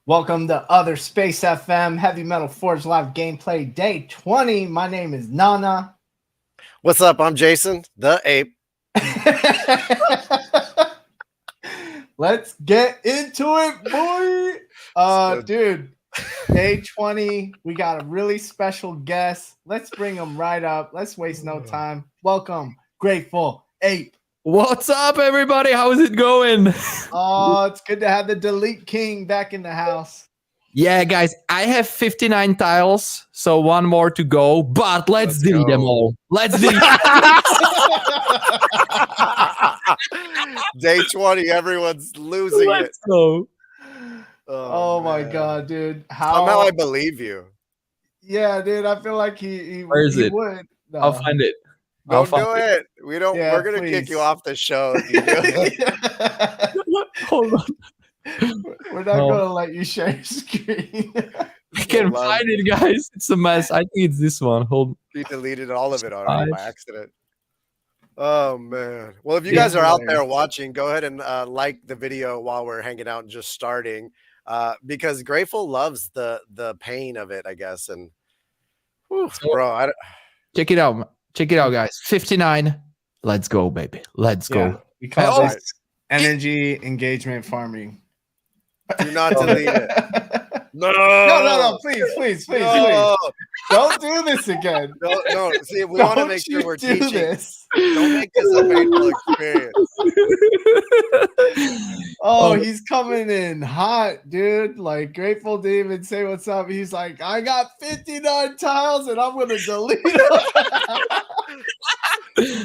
Welcome to Other Space FM HV-MTL Forge Live Gameplay Day 20. My name is Nana. What's up? I'm Jason, the ape. Let's get into it, boy. Dude, Day 20. We got a really special guest. Let's bring him right up. Let's waste no time. Welcome, Grateful Ape. What's up, everybody? How's it going? Oh, it's good to have the Delete King back in the house. Yeah, guys, I have 59 tiles, so one more to go, but let's delete them all. Let's delete Day 20, everyone's losing Let's go. Oh my God, dude. Somehow I believe you. Yeah, dude, I feel like he Where is it? would. No. I'll find it. Don't do it. We don't. Yeah, we're gonna kick you off the show if you do it. Hold on. We're not gonna let you share your screen. I can't find it, guys. It's a mess. I think it's this one. Hold. You deleted all of it already by accident. Oh man. Well, if you guys are out there watching, go ahead and like the video while we're hanging out and just starting, because Grateful loves the pain of it, I guess. And whew, bro, check it out. Check it out, guys. 59. Let's go, baby. Let's go. We call this energy engagement farming. Do not delete it. No. Please. Don't do this again. No. See, we want to make sure we're teaching. This. Don't make this a painful experience. He's coming in hot, dude. Like, Grateful David, say what's up. He's like, I got 59 tiles and I'm gonna delete them.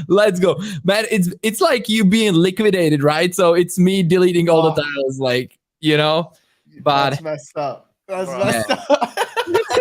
Let's go, man. It's like you being liquidated, right? So it's me deleting all the tiles, like, you know. But that's messed up. That's messed up.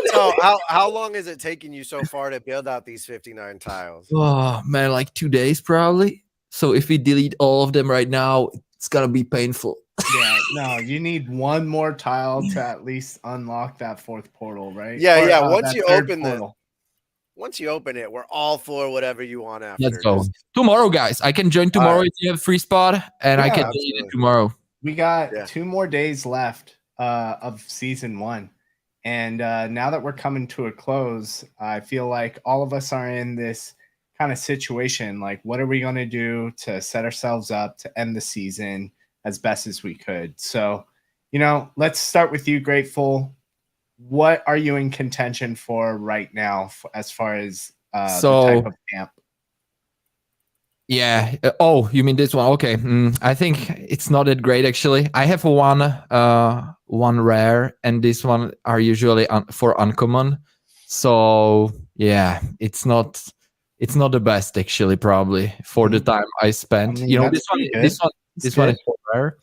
So how long is it taking you so far to build out these 59 tiles? Oh man, like 2 days probably. So if we delete all of them right now, it's gonna be painful. Yeah, no, you need one more tile to at least unlock that fourth portal, right? Yeah. Once you open it, we're all for whatever you want after. Let's go. Tomorrow, guys. I can join tomorrow if you have a free spot, and I can delete it tomorrow. We got 2 more days left of season 1. And now that we're coming to a close, I feel like all of us are in this kind of situation. Like, what are we going to do to set ourselves up to end the season as best as we could? So, let's start with you, Grateful. What are you in contention for right now as far as the type of camp? Yeah. Oh, you mean this one? Okay. I think it's not that great, actually. I have one rare, and this one are usually for uncommon. So yeah, it's not the best, actually, probably for the time I spent. This one is for rare.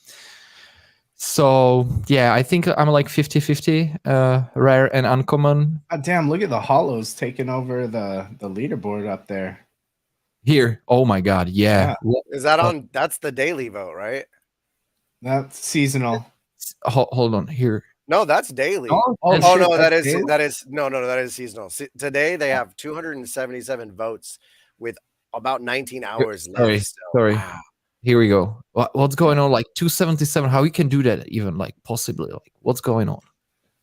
So yeah, I think I'm like 50-50 rare and uncommon. God damn, look at the hollows taking over the leaderboard up there. Here. Oh my God. Yeah. Is that on? That's the daily vote, right? That's seasonal. Hold on here. No, that's daily. No, that is seasonal. Today they have 277 votes with about 19 hours left. Sorry. Wow. Here we go. What's going on? Like 277. How you can do that even? Like possibly? Like what's going on?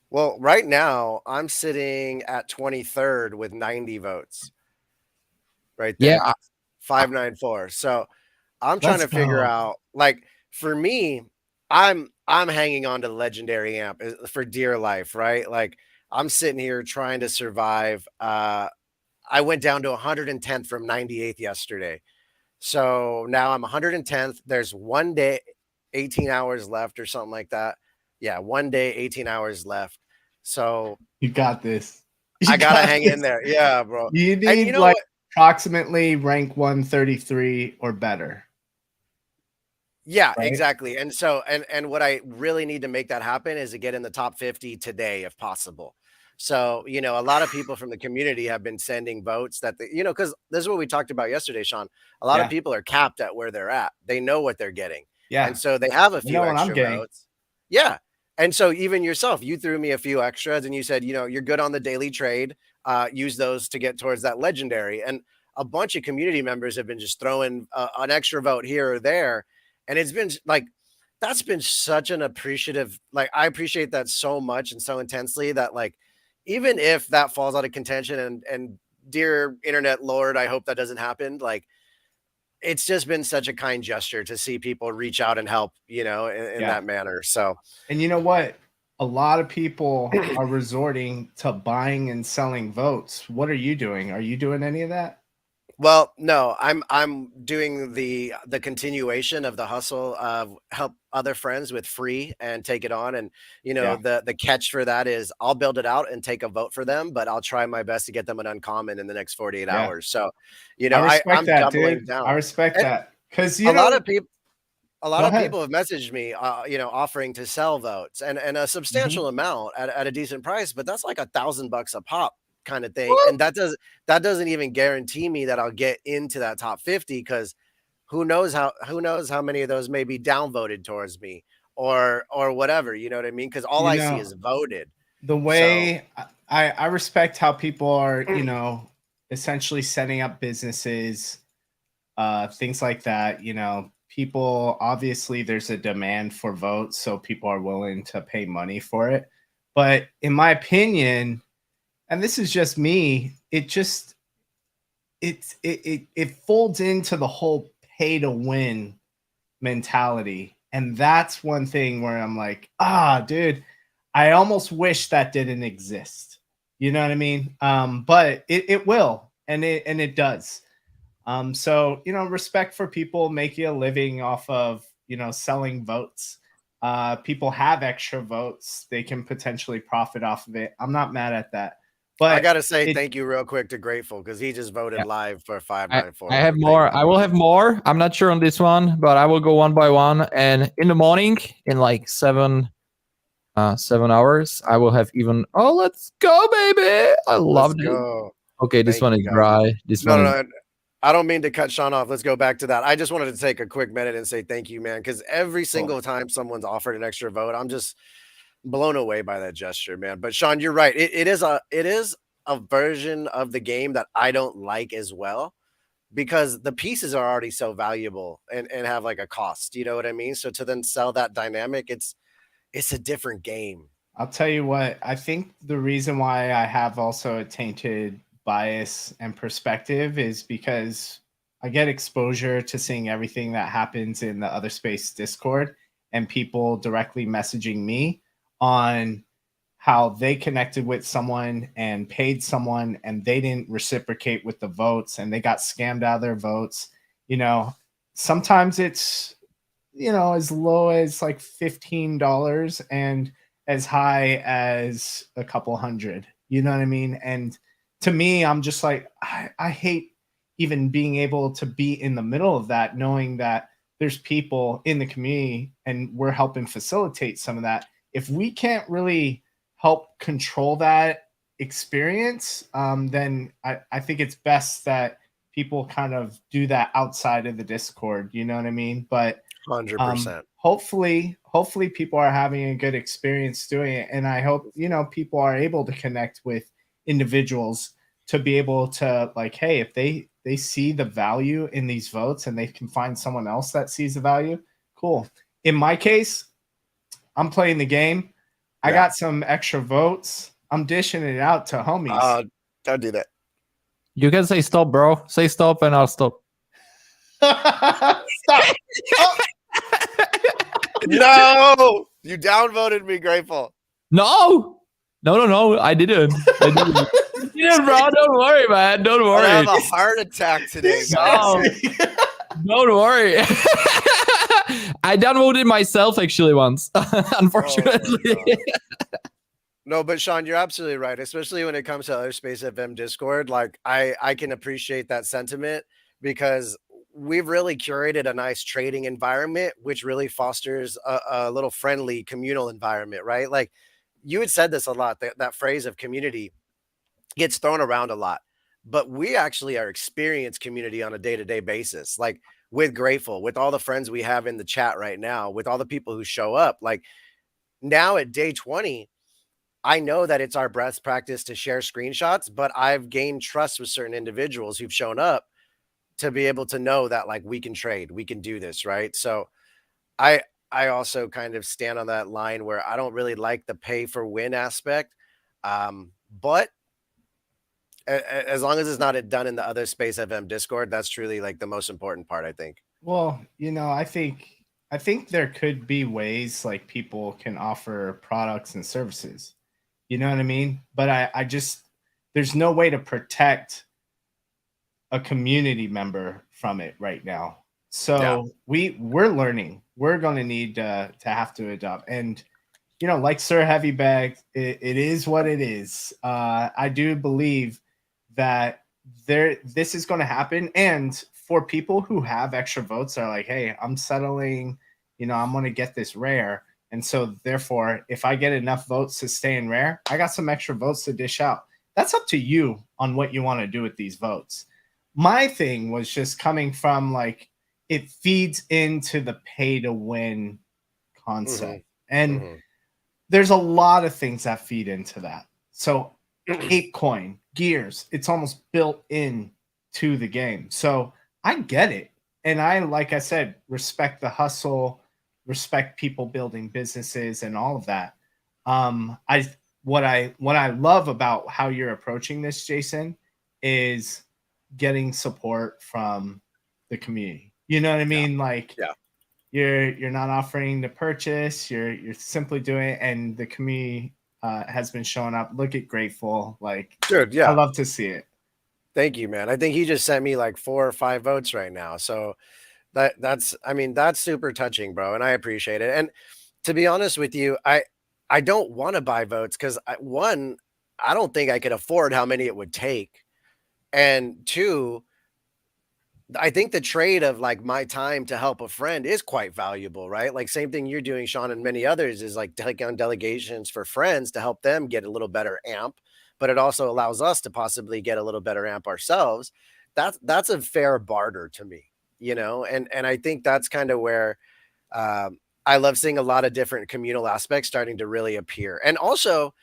Well, right now I'm sitting at 23rd with 90 votes. Right there. Yeah. 594. So I'm trying to figure out, like, for me, I'm hanging on to the legendary amp for dear life, right? Like, I'm sitting here trying to survive. I went down to 110th from 98th yesterday. So now I'm 110th. There's 1 day, 18 hours left or something like that. Yeah, 1 day, 18 hours left. So you got this. I gotta hang in there. Yeah, bro. You need approximately rank 133 or better. Yeah, right? Exactly. And so, and what I really need to make that happen is to get in the top 50 today, if possible. So, a lot of people from the community have been sending votes that, because this is what we talked about yesterday, Sean. A lot of people are capped at where they're at. They know what they're getting. Yeah. And so they have a few extra votes. Yeah. And so even yourself, you threw me a few extras and you said, you're good on the daily trade. Use those to get towards that legendary. And a bunch of community members have been just throwing an extra vote here or there. And it's been like, that's been such an appreciative, like, I appreciate that so much and so intensely that, like, even if that falls out of contention, and dear internet lord, I hope that doesn't happen. Like, it's just been such a kind gesture to see people reach out and help, in Yeah. that manner. So, And you know what? A lot of people are resorting to buying and selling votes. What are you doing? Are you doing any of that? well, no, I'm doing the continuation of the hustle of help other friends with free and take it on. And Yeah. the catch for that is I'll build it out and take a vote for them, but I'll try my best to get them an uncommon in the next 48 Yeah. hours. So, I respect I'm that, doubling dude. I down. respect And that. Because, a lot of people a lot go of ahead. people have messaged me, offering to sell votes, and a Mhm. substantial amount at a decent price, but that's like $1,000 a pop kind of thing. What? And that doesn't even guarantee me that I'll get into that top 50, because who knows how many of those may be downvoted towards me, or whatever, you know what I mean? Because all You I see know, is voted. the So way I respect how people are, essentially setting up businesses, things like that. People, obviously there's a demand for votes, so people are willing to pay money for it. But in my opinion, and this is just me, it folds into the whole pay to win mentality. And that's one thing where I'm like, dude, I almost wish that didn't exist. You know what I mean? But it will, and it does. So, respect for people making a living off of, selling votes. People have extra votes. They can potentially profit off of it. I'm not mad at that. I But gotta say it thank you real quick to Grateful, because he just voted Yeah. live for I 594. have So thank more. you. I will have more. I'm not sure on this one, but I will go one by one. And in the morning, in like 7 hours, I will have even. Oh, let's go, baby! I Let's loved it. go. Okay, this Thank one you, is guys. dry. This No, one no, is. no. I don't mean to cut Sean off. Let's go back to that. I just wanted to take a quick minute and say thank you, man, because every cool. single time someone's offered an extra vote, I'm just blown away by that gesture, man. But Sean, you're right. It is a version of the game that I don't like as well, because the pieces are already so valuable and have like a cost. You know what I mean? So to then sell that dynamic, it's a different game. I'll tell you what, I think the reason why I have also a tainted bias and perspective is because I get exposure to seeing everything that happens in the Other Space Discord and people directly messaging me on how they connected with someone and paid someone and they didn't reciprocate with the votes and they got scammed out of their votes. You know, sometimes it's, as low as like $15 and as high as a couple hundred. You know what I mean? And to me, I'm just like, I hate even being able to be in the middle of that, knowing that there's people in the community and we're helping facilitate some of that. If we can't really help control that experience, then I think it's best that people kind of do that outside of the Discord. You know what I mean? But 100%. hopefully people are having a good experience doing it, and I hope people are able to connect with individuals to be able to, like, hey, if they see the value in these votes and they can find someone else that sees the value, cool. In my case, I'm playing the game. I Yeah. got some extra votes. I'm dishing it out to homies. Don't do that. You can say stop, bro. Say stop, and I'll stop. Stop. Oh. No, you downvoted me, Grateful. No, no. I didn't. I didn't. You didn't, bro. Don't worry, man. Don't I worry. have a heart attack today, He's guys. crazy. Don't worry. I downvoted myself actually once, unfortunately. No, but Sean, you're absolutely right, especially when it comes to Other Space FM Discord. Like, I can appreciate that sentiment, because we've really curated a nice trading environment, which really fosters a little friendly communal environment, right? Like, you had said this a lot, that phrase of community gets thrown around a lot, but we actually are experienced community on a day-to-day basis. Like, with Grateful, with all the friends we have in the chat right now, with all the people who show up, like, now at day 20, I know that it's our best practice to share screenshots, but I've gained trust with certain individuals who've shown up to be able to know that, like, we can trade, we can do this, right? So I I also kind of stand on that line where I don't really like the pay for win aspect. But as long as it's not done in the other Space FM Discord, that's truly like the most important part, I think. Well, I think there could be ways like people can offer products and services. You know what I mean? But I just there's no way to protect a community member from it right now. So we're learning. We're going to need to have to adopt. And like Sir Heavy Bag, it is what it is. I do believe that this is going to happen. And for people who have extra votes, are like, hey, I'm settling. I'm going to get this rare. And so therefore, if I get enough votes to stay in rare, I got some extra votes to dish out. That's up to you on what you want to do with these votes. My thing was just coming from like, it feeds into the pay to win concept. And there's a lot of things that feed into that. So ApeCoin, Gears, it's almost built in to the game. So I get it. And like I said, respect the hustle, respect people building businesses and all of that. What I love about how you're approaching this, Jason, is getting support from the community. You know what I mean? You're not offering to purchase, you're simply doing it, and the community has been showing up. Look at Grateful. Dude, I love to see it. Thank you, man. I think he just sent me like 4 or 5 votes right now. So that's super touching, bro. And I appreciate it. And to be honest with you, I don't want to buy votes because one, I don't think I could afford how many it would take. And two, I think the trade of like my time to help a friend is quite valuable, right? Like same thing you're doing, Sean, and many others is like taking on delegations for friends to help them get a little better amp, but it also allows us to possibly get a little better amp ourselves. That's a fair barter to me, and I think that's kind of where I love seeing a lot of different communal aspects starting to really appear. And also,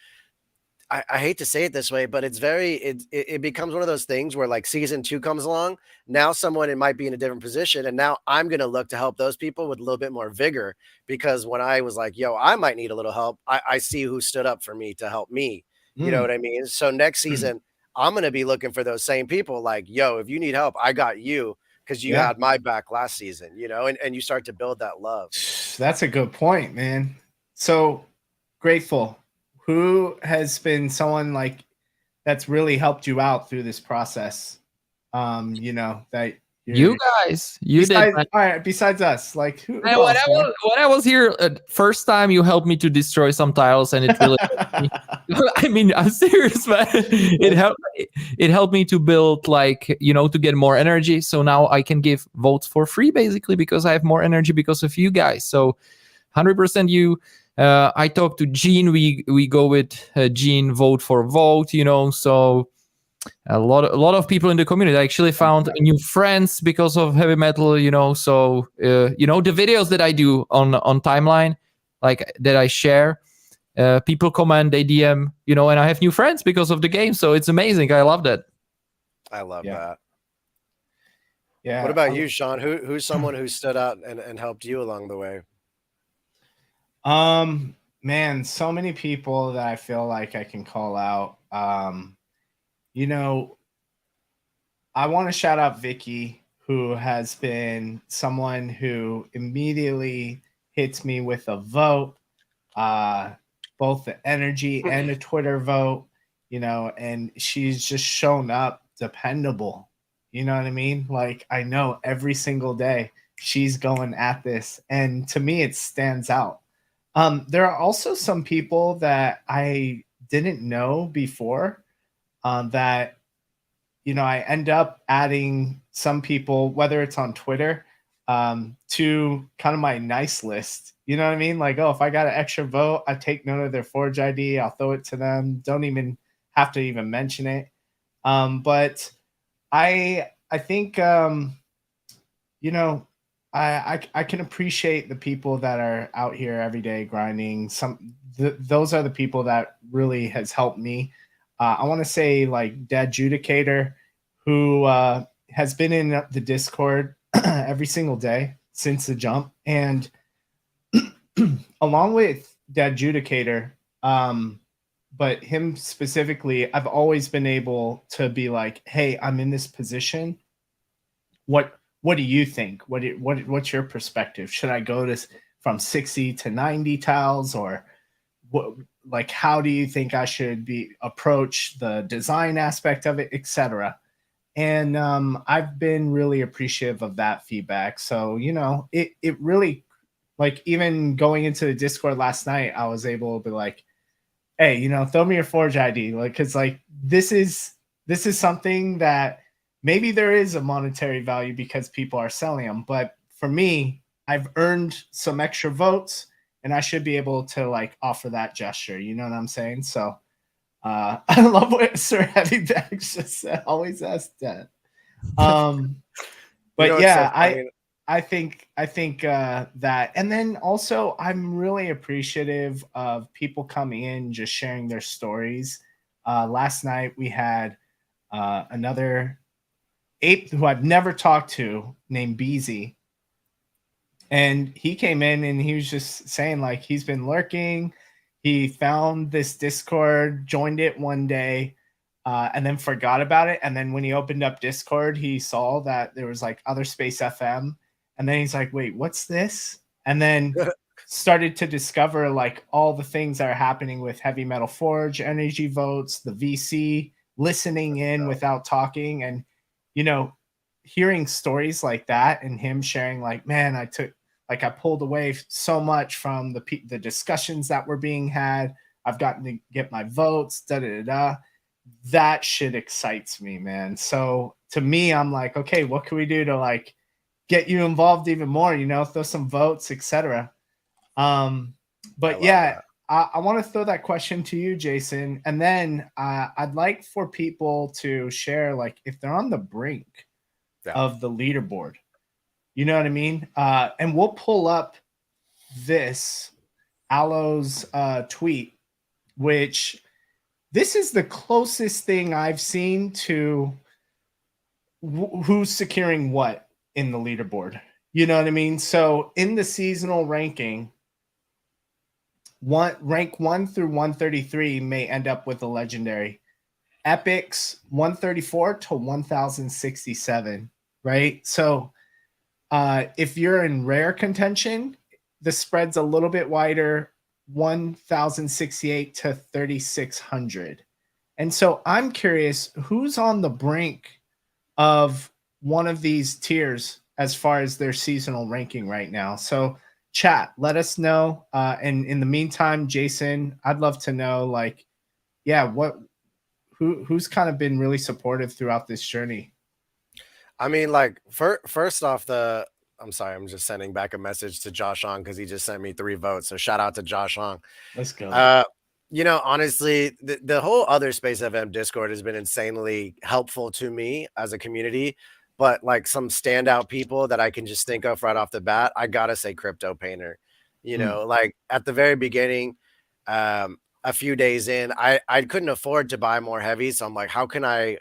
I hate to say it this way, but it becomes one of those things where like season 2 comes along. Now it might be in a different position. And now I'm going to look to help those people with a little bit more vigor, because when I was like, yo, I might need a little help, I see who stood up for me to help me. You know what I mean? So next season, I'm going to be looking for those same people like, yo, if you need help, I got you because you had my back last season, and you start to build that love. That's a good point, man. So Grateful. Who has been someone like that's really helped you out through this process? That you guys, did. All right, besides us, like who when I was here first time, you helped me to destroy some tiles, and it really helped me. I mean, I'm serious, man. It helped me to build to get more energy. So now I can give votes for free, basically, because I have more energy because of you guys. So 100% you. I talked to Gene. We go with Gene vote for vote. So a lot of people in the community actually found new friends because of heavy metal. So the videos that I do on timeline, like that I share, people comment, they DM, and I have new friends because of the game. So it's amazing. I love that. I love that. Yeah. What about you, Sean? Who's someone who stood out and helped you along the way? Man, so many people that I feel like I can call out. I want to shout out Vicky, who has been someone who immediately hits me with a vote, both the energy and a Twitter vote, and she's just shown up dependable. You know what I mean? Like, I know every single day she's going at this, and to me, it stands out. There are also some people that I didn't know before that, I end up adding some people, whether it's on Twitter, to kind of my nice list. You know what I mean? Like, oh, if I got an extra vote, I take note of their Forge ID. I'll throw it to them. Don't even have to even mention it. But I think, I can appreciate the people that are out here every day grinding. Those are the people that really has helped me. I want to say like Dad Judicator, who has been in the Discord every single day since the jump. And along with the adjudicator, but him specifically, I've always been able to be like, hey, I'm in this position. What do you think? What's your perspective? Should I go to from 60 to 90 tiles, or what, like, how do you think I should be approach the design aspect of it, etc.? And I've been really appreciative of that feedback. So, you know, it really, like, even going into the Discord last night, I was able to be like, hey, you know, throw me your Forge ID, like, because like this is something that maybe there is a monetary value because people are selling them, but for me, I've earned some extra votes, and I should be able to like offer that gesture. You know what I'm saying? So I love what Sir Heavy Bags just said. Always ask that. You But know, it's so yeah, funny. I think that, and then also I'm really appreciative of people coming in just sharing their stories. Last night we had another ape who I've never talked to named Beezy, and he came in and he was just saying like he's been lurking. He found this Discord, joined it one day, and then forgot about it. And then when he opened up Discord, he saw that there was like Other Space FM, and then he's like, "Wait, what's this?" And then started to discover like all the things that are happening with Heavy Metal Forge, energy votes, the VC, listening in without talking, and you know, hearing stories like that, and him sharing like, "Man, I pulled away so much from the discussions that were being had. I've gotten to get my votes, da da da." That shit excites me, man. So to me, I'm like, okay, what can we do to like get you involved even more? You know, throw some votes, etc. But yeah, I want to throw that question to you, Jason, and then I'd like for people to share like if they're on the brink of the leaderboard. You know what I mean? And we'll pull up this Aloe's tweet, which this is the closest thing I've seen to who's securing what in the leaderboard. You know what I mean? So in the seasonal ranking, rank 1 through 133 may end up with a legendary. Epics 134 to 1067, right? So if you're in rare contention, the spread's a little bit wider, 1068 to 3600. And so I'm curious, who's on the brink of one of these tiers as far as their seasonal ranking right now? So chat, let us know. And in the meantime, Jason, I'd love to know, like, yeah, who's kind of been really supportive throughout this journey? I mean, like, first off, I'm sorry, I'm just sending back a message to Josh Ong because he just sent me 3 votes. So shout out to Josh Ong. Let's go. You know, honestly, the whole Other Space FM Discord has been insanely helpful to me as a community. But like some standout people that I can just think of right off the bat, I gotta say Crypto Painter. You know, like at the very beginning, a few days in, I couldn't afford to buy more heavy. So I'm like, how can I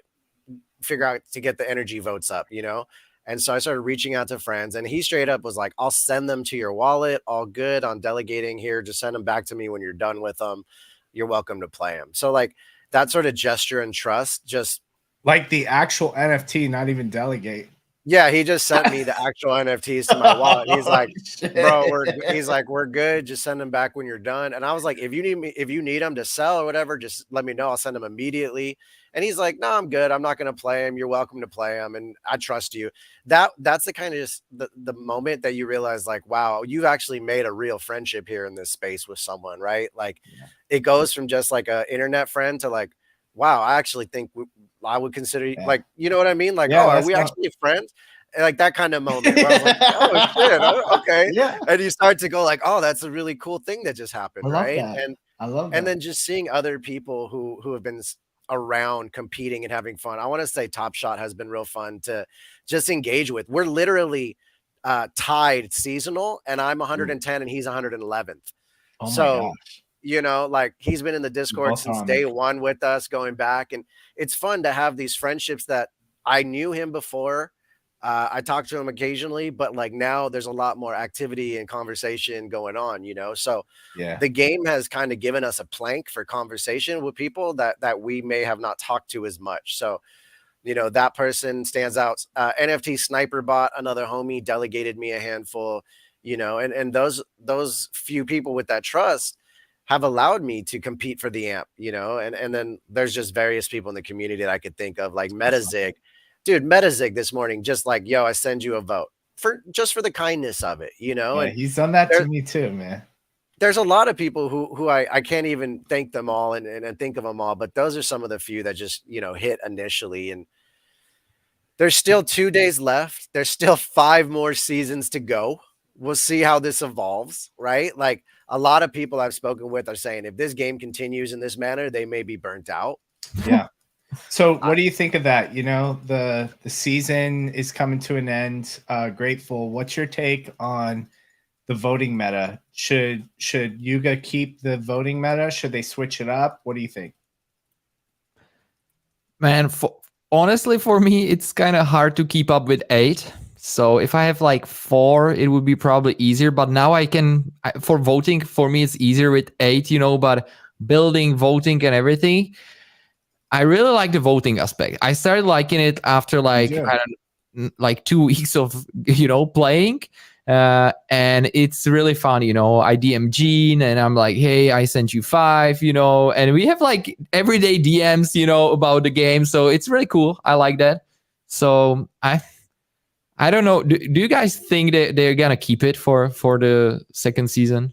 figure out to get the energy votes up, you know? And so I started reaching out to friends, and he straight up was like, I'll send them to your wallet. All good on delegating here. Just send them back to me when you're done with them. You're welcome to play them. So like that sort of gesture and trust, just like the actual NFT, not even delegate. yeah, he just sent me the actual NFTs to my wallet. He's like, bro, we're good. Just send them back when you're done. And I was like, if you need them to sell or whatever, just let me know. I'll send them immediately. And he's like, no, I'm good. I'm not going to play them. You're welcome to play them. And I trust you. That's the kind of just the moment that you realize like, wow, you've actually made a real friendship here in this space with someone, right? Like it goes from just like a internet friend to like, wow, I actually think I would consider like, you know what I mean? Like, oh, are we actually friends? And like that kind of moment where I was like, oh shit, okay. Yeah. And you start to go like, oh, that's a really cool thing that just happened, right? That. I love that. And then just seeing other people who have been around competing and having fun. I want to say Top Shot has been real fun to just engage with. We're literally tied seasonal, and I'm 110 and he's 111th. Oh my so gosh. You know, like he's been in the Discord since day one with us going back. And it's fun to have these friendships that I knew him before I talk to him occasionally, but like now there's a lot more activity and conversation going on, you know. So Yeah. the game has kind of given us a plank for conversation with people that we may have not talked to as much. So, you know, that person stands out. NFT Sniper Bot, another homie, delegated me a handful, you know, and those few people with that trust have allowed me to compete for the amp, you know, and then there's just various people in the community that I could think of, like Metazig. Dude, Metazig this morning, just like, yo, I send you a vote for just for the kindness of it, you know, Yeah, and he's done that to there, me too, man. there's a lot of people who I can't even thank them all and think of them all, but those are some of the few that just, you know, hit initially. And there's still 2 days left. There's still 5 more seasons to go. We'll see how this evolves, right? Like a lot of people I've spoken with are saying if this game continues in this manner, they may be burnt out. Yeah. So I, what do you think of that? You know, the season is coming to an end. Grateful. What's your take on the voting meta? Should Yuga keep the voting meta? Should they switch it up? What do you think? Man, honestly, for me, it's kind of hard to keep up with 8. So if I have like 4, it would be probably easier. But now for voting, for me, it's easier with 8, you know, but building, voting, and everything, I really like the voting aspect. I started liking it after like, do. I don't know, like 2 weeks of, you know, playing. And it's really fun, you know. I DM Gene and I'm like, hey, I sent you 5, you know, and we have like everyday DMs, you know, about the game. So it's really cool. I like that. So I don't know. Do you guys think that they're gonna keep it for the second season?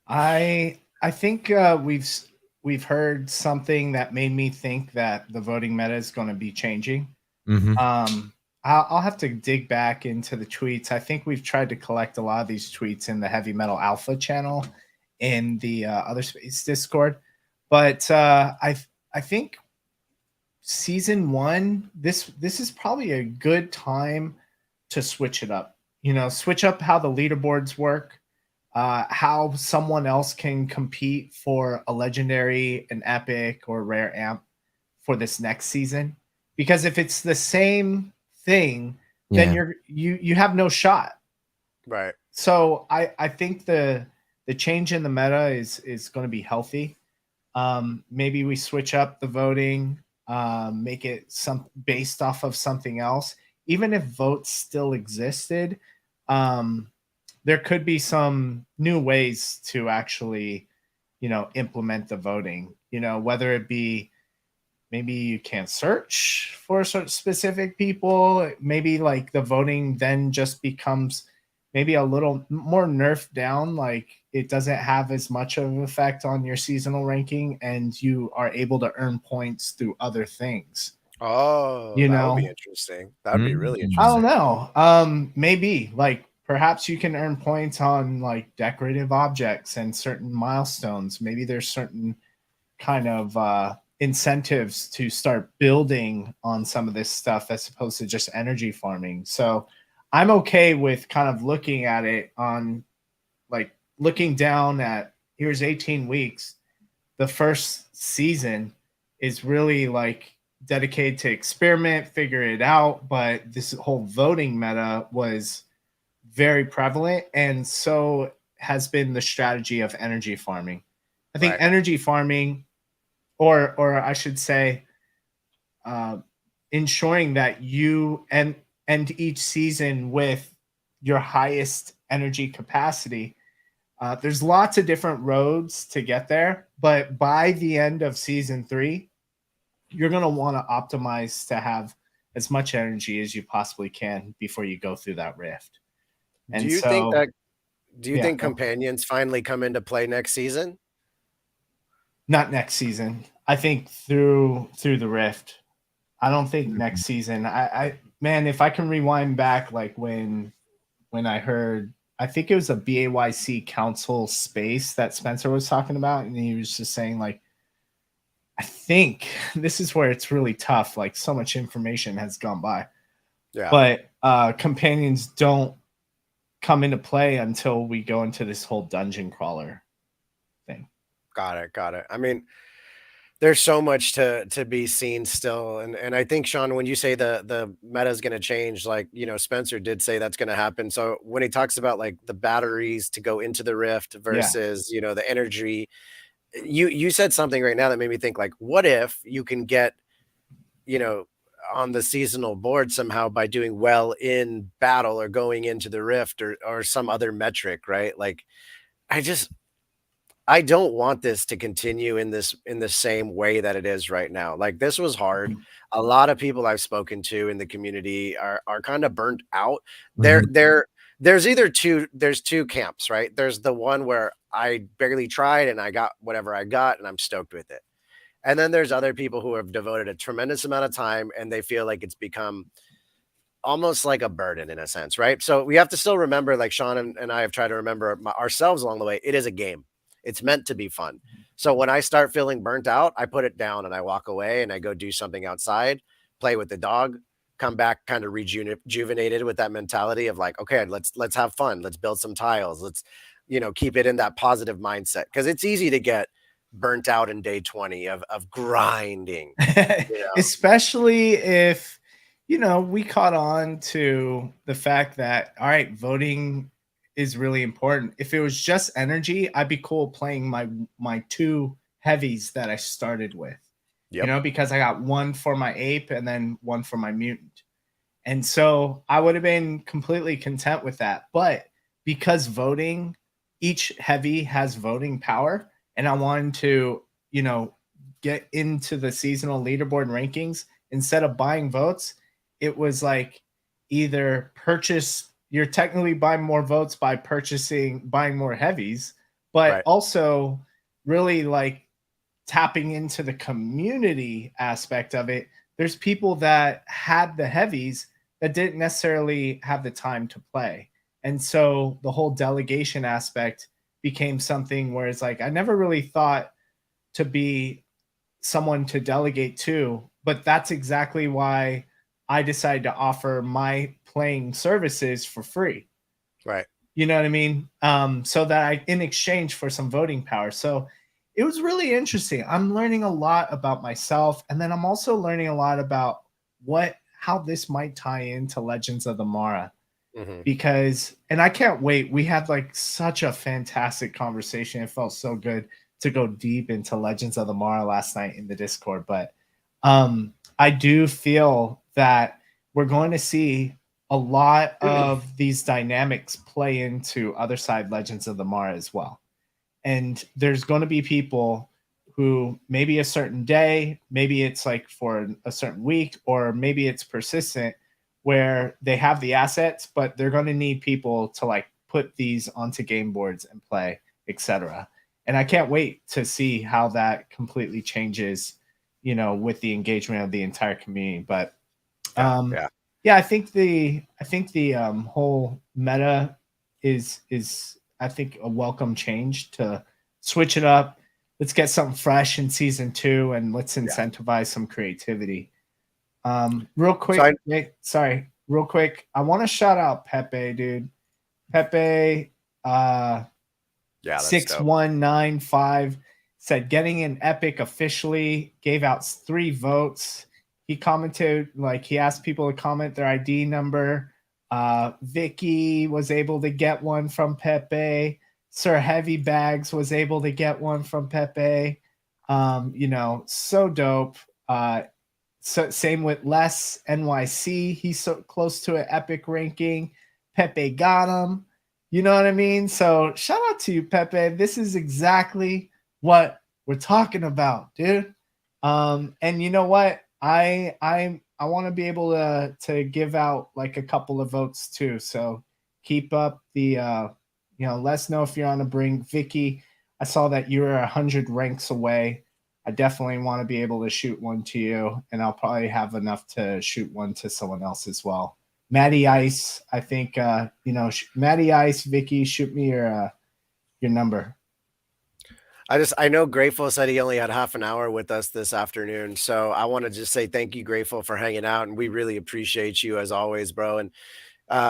I think we've heard something that made me think that the voting meta is going to be changing. Mm-hmm. I'll have to dig back into the tweets. I think we've tried to collect a lot of these tweets in the Heavy Metal Alpha channel in the Other Space Discord, but I think season 1, this is probably a good time to switch it up. You know, switch up how the leaderboards work, how someone else can compete for a legendary, an epic, or rare amp for this next season. Because if it's the same thing, then you have no shot. right. So I think the change in the meta is going to be healthy. Maybe we switch up the voting, make it some based off of something else. Even if votes still existed, there could be some new ways to actually, you know, implement the voting. You know, whether it be maybe you can't search for specific people. Maybe like the voting then just becomes maybe a little more nerfed down. Like it doesn't have as much of an effect on your seasonal ranking, and you are able to earn points through other things. Oh, You that would be know, interesting. That would be really I don't interesting. know. Maybe like perhaps you can earn points on like decorative objects and certain milestones. Maybe there's certain kind of incentives to start building on some of this stuff as opposed to just energy farming. So I'm okay with kind of looking at it on like looking down at here's 18 weeks. The first season is really like dedicated to experiment, figure it out. But this whole voting meta was very prevalent, and so has been the strategy of energy farming. I think Right. energy farming, or I should say, ensuring that you end each season with your highest energy capacity. There's lots of different roads to get there, but by the end of season 3, you're going to want to optimize to have as much energy as you possibly can before you go through that rift. Do And you think so, that do you yeah, think companions finally come into play next season? not next season. I think through the rift. I don't think next season. I man, if I can rewind back, like when I heard, I think it was a BAYC council space that Spencer was talking about, and he was just saying like, I think this is where it's really tough. Like so much information has gone by, Yeah. but companions don't come into play until we go into this whole dungeon crawler thing. Got it. I mean, There's so much to be seen still, and I think, Sean, when you say the meta is gonna change, like, you know, Spencer did say that's gonna happen. So when he talks about, like, the batteries to go into the Rift Yeah. versus, you know, the energy, you said something right now that made me think, like, what if you can get, you know, on the seasonal board somehow by doing well in battle or going into the Rift or some other metric, right? Like, I just I don't want this to continue in the same way that it is right now. Like, this was hard. A lot of people I've spoken to in the community are kind of burnt out. There Mhm. there there's either there's two camps, right? There's the one where I barely tried and I got whatever I got and I'm stoked with it. And then there's other people who have devoted a tremendous amount of time and they feel like it's become almost like a burden in a sense, right? So we have to still remember, like Sean and I have tried to remember ourselves along the way, it is a game. It's meant to be fun. So when I start feeling burnt out, I put it down and I walk away and I go do something outside, play with the dog, come back kind of rejuvenated with that mentality of like, okay, let's have fun. Let's build some tiles. Let's, you know, keep it in that positive mindset. Cause it's easy to get burnt out in day 20 of grinding, you know? Especially if, you know, we caught on to the fact that, all right, voting is really important. If it was just energy, I'd be cool playing my two heavies that I started with, you Yep. know, because I got one for my ape and then one for my mutant. And so I would have been completely content with that. But because voting, each heavy has voting power, and I wanted to, you know, get into the seasonal leaderboard rankings, instead of buying votes, it was like either purchase, you're technically buying more votes by buying more heavies, but Right. also really like tapping into the community aspect of it. There's people that had the heavies that didn't necessarily have the time to play. And so the whole delegation aspect became something where it's like, I never really thought to be someone to delegate to, but that's exactly why I decided to offer my playing services for free. Right. You know what I mean? So that I, in exchange for some voting power. So it was really interesting. I'm learning a lot about myself, and then I'm also learning a lot about how this might tie into Legends of the Mara. Mhm. Because, and I can't wait. We had like such a fantastic conversation. It felt so good to go deep into Legends of the Mara last night in the Discord. But I do feel that we're going to see a lot of these dynamics play into other side Legends of the Mara as well. And there's going to be people who maybe a certain day, maybe it's like for a certain week, or maybe it's persistent where they have the assets, but they're going to need people to like put these onto game boards and play, etc. And I can't wait to see how that completely changes, you know, with the engagement of the entire community. But Yeah. um, Yeah. yeah, I think the whole meta is I think a welcome change to switch it up. Let's get something fresh in season 2 and let's Yeah. incentivize some creativity. Real So quick, Nick, sorry, real quick. I want to shout out Pepe, dude. Pepe yeah, that's dope. 6195 said getting an epic officially, gave out 3 votes. He commented, like he asked people to comment their ID number. Vicky was able to get one from Pepe. Sir Heavy Bags was able to get one from Pepe. You know, so dope. So same with Les NYC. He's so close to an epic ranking. Pepe got him. You know what I mean? So shout out to you, Pepe. This is exactly what we're talking about, dude. And you know what? I want to be able to give out like a couple of votes too. So keep up the you know, let us know if you're on a brink. Vicky, I saw that you were 100 ranks away. I definitely want to be able to shoot one to you, and I'll probably have enough to shoot one to someone else as well. Matty Ice, I think you know, Matty Ice, Vicky, shoot me your number. I know Grateful said he only had half an hour with us this afternoon. So I want to just say thank you, Grateful, for hanging out. And we really appreciate you as always, bro. And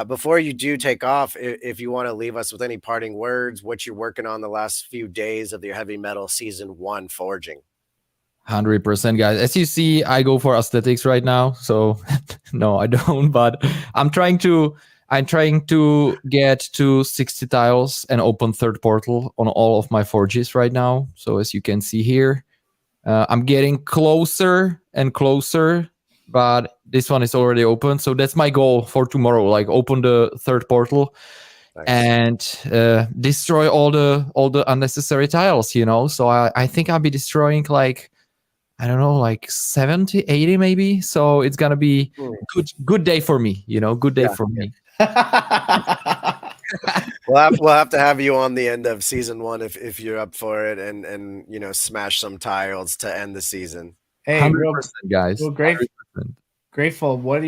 before you do take off, if you want to leave us with any parting words, what you're working on the last few days of your heavy metal season 1 forging. 100%, guys. As you see, I go for aesthetics right now. So no, I don't. But I'm trying to get to 60 tiles and open third portal on all of my forges right now. So as you can see here, I'm getting closer and closer. But this one is already open. So that's my goal for tomorrow. Like open the third portal. Nice. And destroy all the unnecessary tiles. So I think I'll be destroying like, I don't know, like 70, 80 maybe. So it's gonna be good day for me. Good day for me. We'll have to have you on the end of season 1 if you're up for it, and smash some tiles to end the season. Hey, 100%, guys. Well, grateful. What are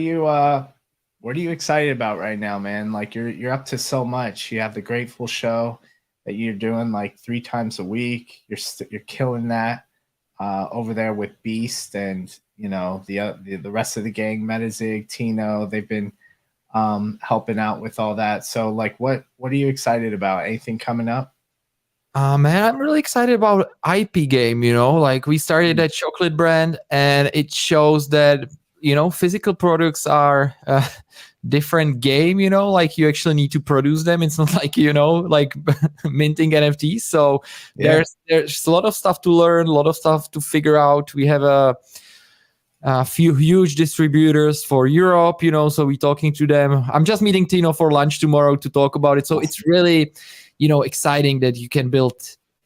you excited about right now, man? Like you're up to so much. You have the Grateful show that you're doing like 3 times a week. You're killing that over there with Beast and the rest of the gang, Metazig, Tino. They've been helping out with all that. So like what are you excited about? Anything coming up? Man, I'm really excited about IP game. Like we started that chocolate brand, and it shows that physical products are a different game. Like you actually need to produce them. It's not like like minting NFTs. So there's a lot of stuff to learn, a lot of stuff to figure out. We have a few huge distributors for Europe, so we're talking to them. I'm just meeting Tino for lunch tomorrow to talk about it. So it's really, exciting that you can build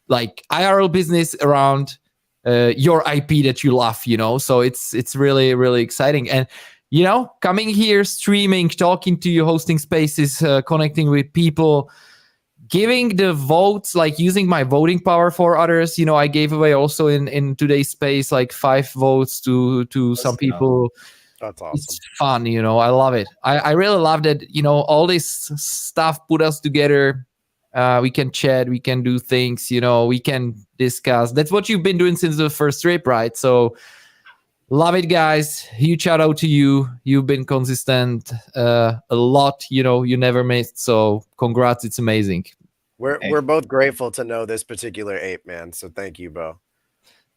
like IRL business around your IP that you love, so it's really, really exciting. And, coming here, streaming, talking to you, hosting spaces, connecting with people, giving the votes, like using my voting power for others. I gave away also in today's space like 5 votes to some people. That's awesome. It's fun, I love it. I really love that, all this stuff put us together. We can chat, we can do things, we can discuss. That's what you've been doing since the first trip, right? So love it, guys. Huge shout out to you. You've been consistent a lot. You never missed. So congrats. It's amazing. We're both grateful to know this particular ape, man. So thank you, bro.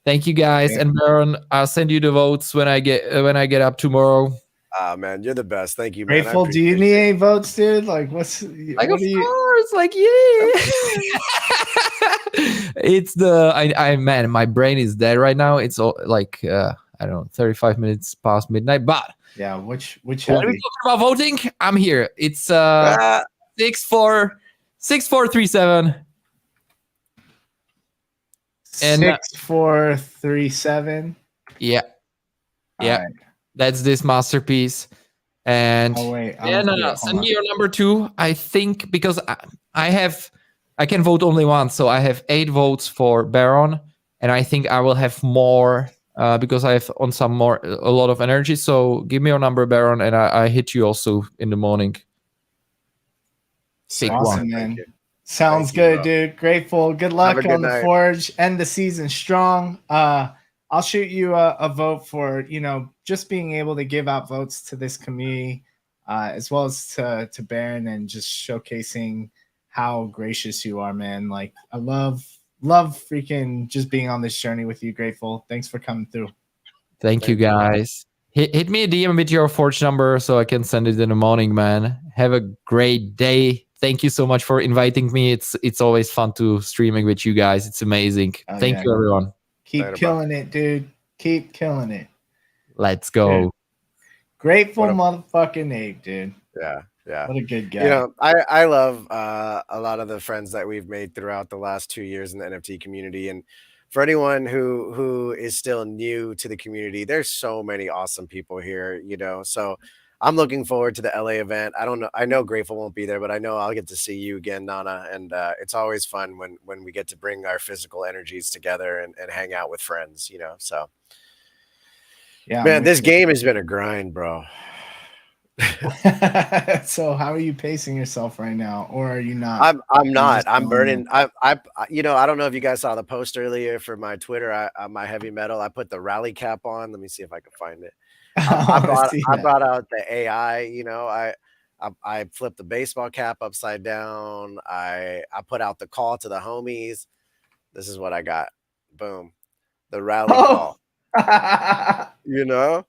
Thank you, guys. And Baron, I'll send you the votes when I get up tomorrow. Man, you're the best. Thank you, man. Grateful. Do you need any votes, dude? Like, of course, like, yeah. It's man, my brain is dead right now. It's all like I don't know, 35 minutes past midnight. But yeah, which when we talking about voting, I'm here. It's 6437. And 6437. Yeah. Right. That's this masterpiece. And wait, no. Send me your number 2. I think because I can vote only once, so I have 8 votes for Baron, and I think I will have more because I have on a lot of energy. So give me your number, Baron, and I hit you also in the morning. Awesome, man. Sounds good, dude. Grateful. Good luck on the Forge. End the season strong. I'll shoot you a vote for, just being able to give out votes to this community, as well as to Baron, and just showcasing how gracious you are, man. Like, I love freaking just being on this journey with you. Grateful. Thanks for coming through. Thank you, guys. Hit me a DM with your Forge number so I can send it in the morning, man. Have a great day. Thank you so much for inviting me. It's always fun to streaming with you guys. It's amazing. Thank you, everyone. Keep killing it, dude. Keep killing it. Let's go. Dude. Grateful motherfucking ape, dude. Yeah. What a good guy. I love a lot of the friends that we've made throughout the last 2 years in the NFT community. And for anyone who is still new to the community, there's so many awesome people here, So I'm looking forward to the LA event. I know Grateful won't be there, but I know I'll get to see you again, Nana. And it's always fun when we get to bring our physical energies together and hang out with friends, So yeah, man, this game has been a grind, bro. So how are you pacing yourself right now, or are you not? I'm not. I'm burning. I don't know if you guys saw the post earlier for my Twitter. My heavy metal. I put the rally cap on. Let me see if I can find it. I brought out the AI. I flipped the baseball cap upside down. I put out the call to the homies. This is what I got. Boom. The rally call. you know?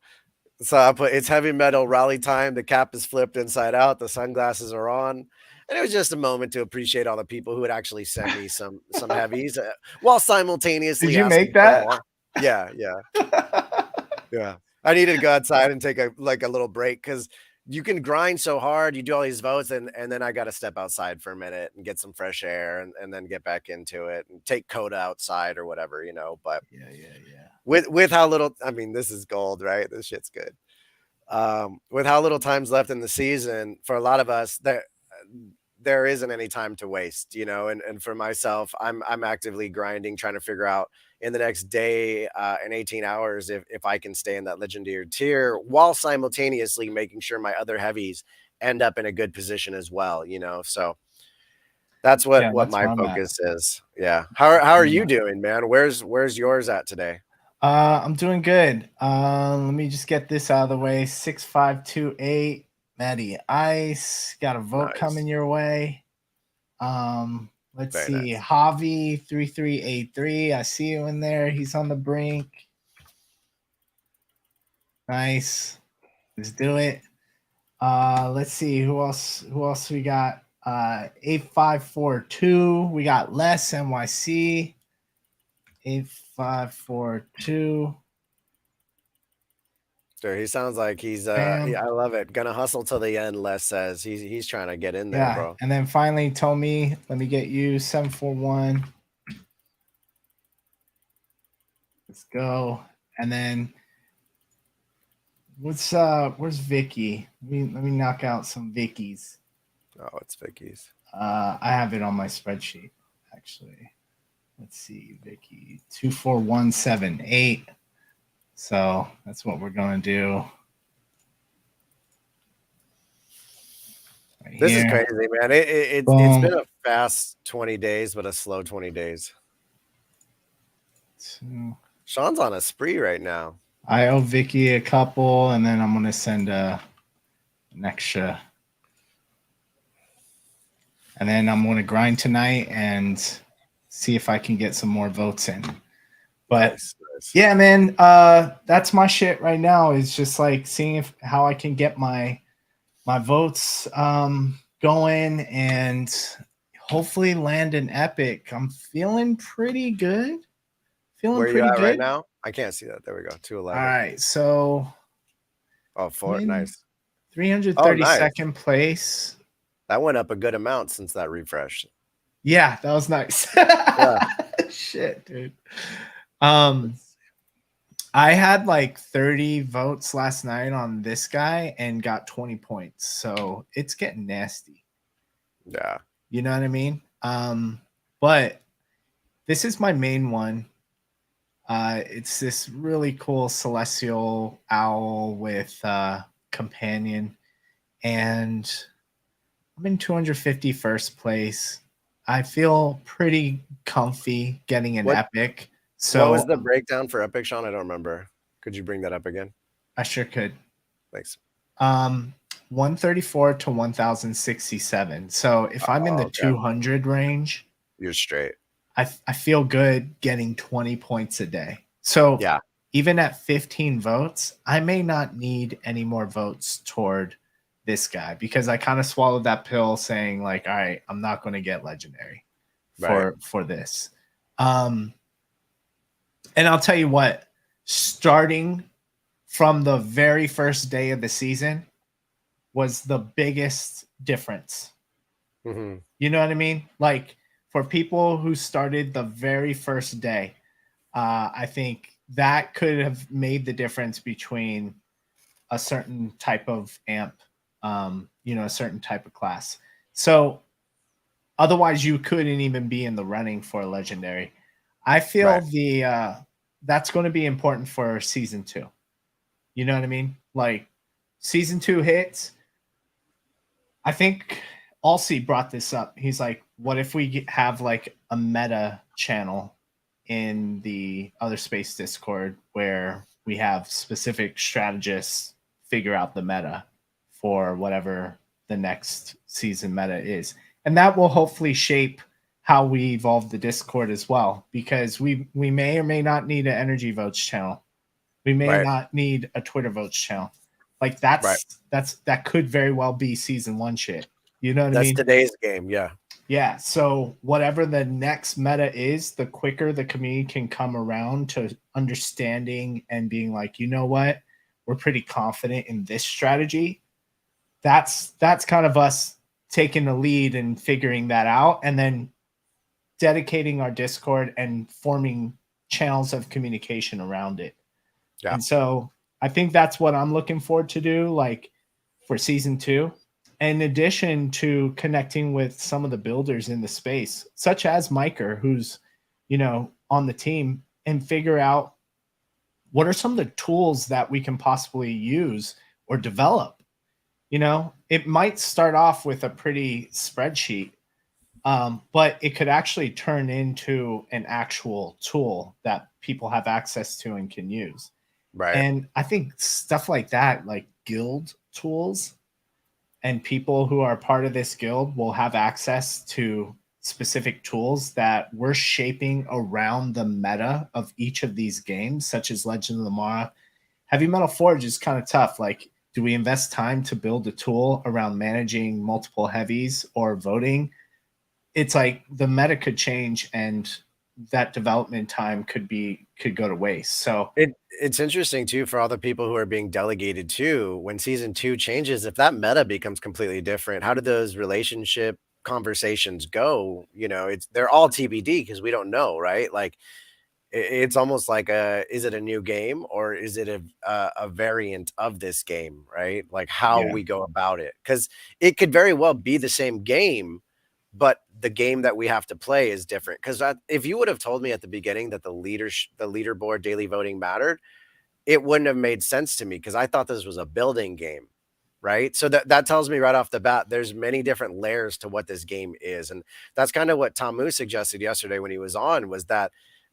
So I put it's heavy metal rally time. The cap is flipped inside out. The sunglasses are on. And it was just a moment to appreciate all the people who would actually send me some heavies while Did simultaneously you make asking for that? more. Yeah, yeah, yeah. I needed to go outside and take a little break because you can grind so hard. You do all these votes, and then I got to step outside for a minute and get some fresh air, and then get back into it and take Coda outside or whatever, you know. But Yeah. with how little, I mean, this is gold, right? This shit's good. With how little time's left in the season, for a lot of us, there isn't any time to waste, you know. And for myself, I'm actively grinding, trying to figure out in the next day and 18 hours if I can stay in that legendary tier while simultaneously making sure my other heavies end up in a good position as well, you know. So that's Yeah, what that's my where I'm at. focus is. Yeah. How are you doing, man? Where's yours at today? I'm doing good. Let me just get this out of the way. 6528, Matty Ice. Got a vote Nice. coming your way. Let's Very see. nice. Javi 3383. I see you in there. He's on the brink. Nice. Let's do it. Let's see who else we got. 8542. We got Les NYC. 8542. Sure, he sounds like he's Bam. I love it. Gonna hustle till the end, Les says. He's trying to get in there, Yeah. bro. And then finally told me, let me get you 741. Let's go. And then where's Vicky? Let me knock out some Vickies. Oh, it's Vicky's. I have it on my spreadsheet, actually. Let's see, Vicky 24178. So that's what we're gonna do. Right This is here. crazy, man. It's been Boom. a fast 20 days, but a slow 20 days. Two. Sean's on a spree right now. I owe Vicky a couple, and then I'm gonna send an extra. And then I'm gonna grind tonight and see if I can get some more votes in. But Nice. yeah, man, that's my shit right now. Is just like seeing how I can get my votes going and hopefully land an epic. I'm feeling pretty good. Where are you at right now? I can't see that. There we go. 211. All right, so Oh, four. Nice. 332nd place. That went up a good amount since that refresh. Yeah, that was nice. Yeah. Shit, dude. I had like 30 votes last night on this guy and got 20 points. So it's getting nasty. Yeah. You know what I mean? But this is my main one. It's this really cool celestial owl with companion. And I'm in 251st place. I feel pretty comfy getting an epic. So what was the breakdown for epic, Sean? I don't remember. Could you bring that up again? I sure could. Thanks. 134 to 1067. So if I'm in the 200 range, you're straight. I feel good getting 20 points a day. So yeah, even at 15 votes, I may not need any more votes toward this guy because I kind of swallowed that pill saying like, all right, I'm not going to get legendary for this. And I'll tell you what, starting from the very first day of the season was the biggest difference. Mm-hmm. You know what I mean? Like for people who started the very first day, I think that could have made the difference between a certain type of amp, a certain type of class. So otherwise you couldn't even be in the running for a legendary. I feel that's going to be important for season 2. You know what I mean? Like season 2 hits. I think Alcy brought this up. He's like, what if we have like a meta channel in the Other Space Discord where we have specific strategists figure out the meta for whatever the next season meta is. And that will hopefully shape how we evolve the Discord as well, because we may or may not need an energy votes channel. We may Right. not need a Twitter votes channel. Like Right. that could very well be season 1 shit. You know what I That's mean? today's game. Yeah. Yeah. So whatever the next meta is, the quicker the community can come around to understanding and being like, you know what, we're pretty confident in this strategy. That's kind of us taking the lead and figuring that out, and then dedicating our Discord and forming channels of communication around it. Yeah. And so I think that's what I'm looking forward to do, like for season 2. In addition to connecting with some of the builders in the space, such as Miker, who's, on the team, and figure out what are some of the tools that we can possibly use or develop. It might start off with a pretty spreadsheet, but it could actually turn into an actual tool that people have access to and can use. Right. And I think stuff like that, like guild tools, and people who are part of this guild will have access to specific tools that we're shaping around the meta of each of these games, such as Legend of the Mara. HV-MTL Forge is kind of tough. Like, do we invest time to build a tool around managing multiple heavies or voting? It's like the meta could change, and that development time could go to waste. So it's interesting too for all the people who are being delegated to, when season 2 changes, if that meta becomes completely different, how do those relationship conversations go? They're all TBD because we don't know, right? Like it's almost like is it a new game, or is it a variant of this game, right? Like how Yeah. we go about it, because it could very well be the same game, but the game that we have to play is different. Because if you would have told me at the beginning that the leaderboard daily voting mattered, it wouldn't have made sense to me, because I thought this was a building game, right? So that tells me right off the bat, there's many different layers to what this game is. And that's kind of what Tamu suggested yesterday when he was on, was that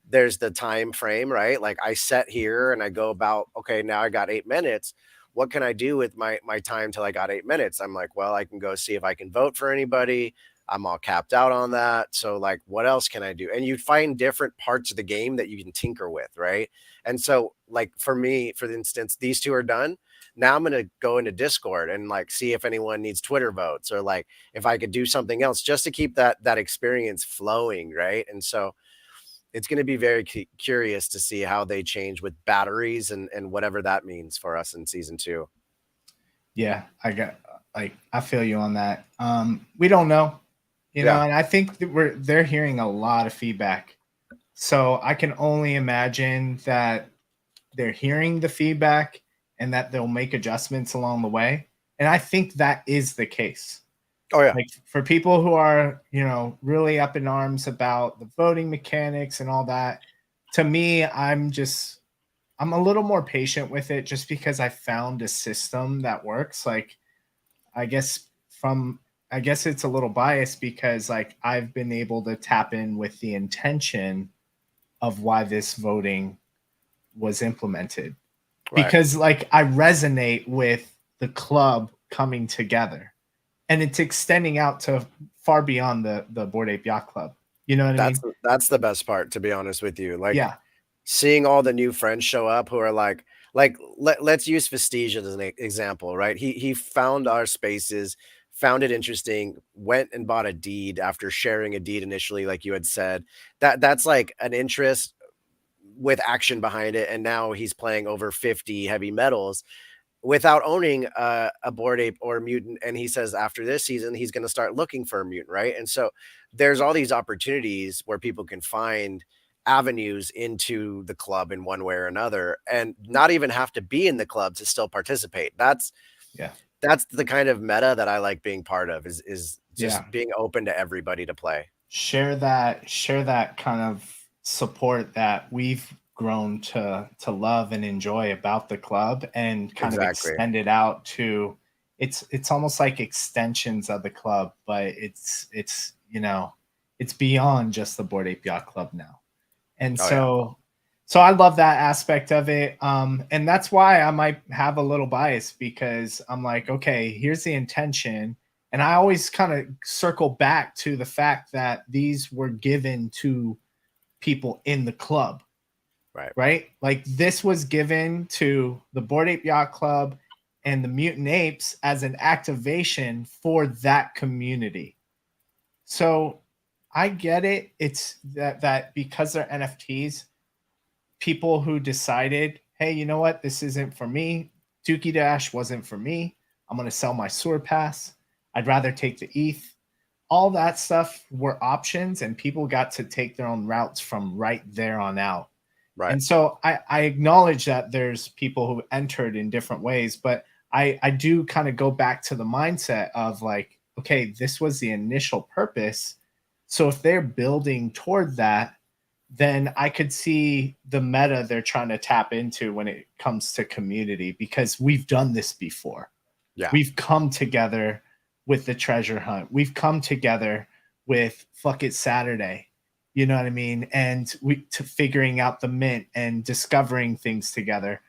there's the time frame, right? Like I set here and I go about, okay, now I got 8 minutes. What can I do with my time till I got 8 minutes? I'm like, well, I can go see if I can vote for anybody. I'm all capped out on that. So like, what else can I do? And you find different parts of the game that you can tinker with, right? And so like for me, for instance, these 2 are done. Now I'm going to go into Discord and like see if anyone needs Twitter votes, or like if I could do something else just to keep that experience flowing, right? And so it's going to be very curious to see how they change with batteries and whatever that means for us in season 2. Yeah, I feel you on that. We don't know, and I think that they're hearing a lot of feedback. So I can only imagine that they're hearing the feedback and that they'll make adjustments along the way. And I think that is the case. Oh yeah. Like for people who are, really up in arms about the voting mechanics and all that, to me, I'm a little more patient with it, just because I found a system that works. Like, I guess it's a little biased because like I've been able to tap in with the intention of why this voting was implemented. Right. Because like I resonate with the club coming together, and it's extending out to far beyond the Bored Ape Yacht Club. You know what I mean? That's the best part, to be honest with you. Like, yeah, seeing all the new friends show up who are like let's use Vestige as an example, right? He found our spaces, found it interesting, went and bought a deed after sharing a deed initially, like you had said. That's like an interest with action behind it, and now he's playing over 50 heavy metals without owning a Bored Ape or a mutant. And he says after this season, he's going to start looking for a mutant, right? And so there's all these opportunities where people can find avenues into the club in one way or another, and not even have to be in the club to still participate. That's the kind of meta that I like being part of, is just being open to everybody to play. Share that kind of support that we've grown to love and enjoy about the club, and kind of extend it out to it's almost like extensions of the club, but it's beyond just the Bored Ape Yacht Club now. And so I love that aspect of it. And that's why I might have a little bias, because I'm like, okay, here's the intention. And I always kind of circle back to the fact that these were given to people in the club. right? Like this was given to the Bored Ape Yacht Club and the Mutant Apes as an activation for that community. So I get it. It's that because they're NFTs, people who decided, hey, you know what, this isn't for me. Dookie Dash wasn't for me. I'm going to sell my sewer pass. I'd rather take the ETH. All that stuff were options, and people got to take their own routes from right there on out. Right. And so I acknowledge that there's people who entered in different ways, but I do kind of go back to the mindset of like, okay, this was the initial purpose. So if they're building toward that, then I could see the meta they're trying to tap into when it comes to community, because we've done this before. Yeah. We've come together with the treasure hunt. We've come together with Fuck It Saturday. You know what I mean? And to figuring out the mint and discovering things together.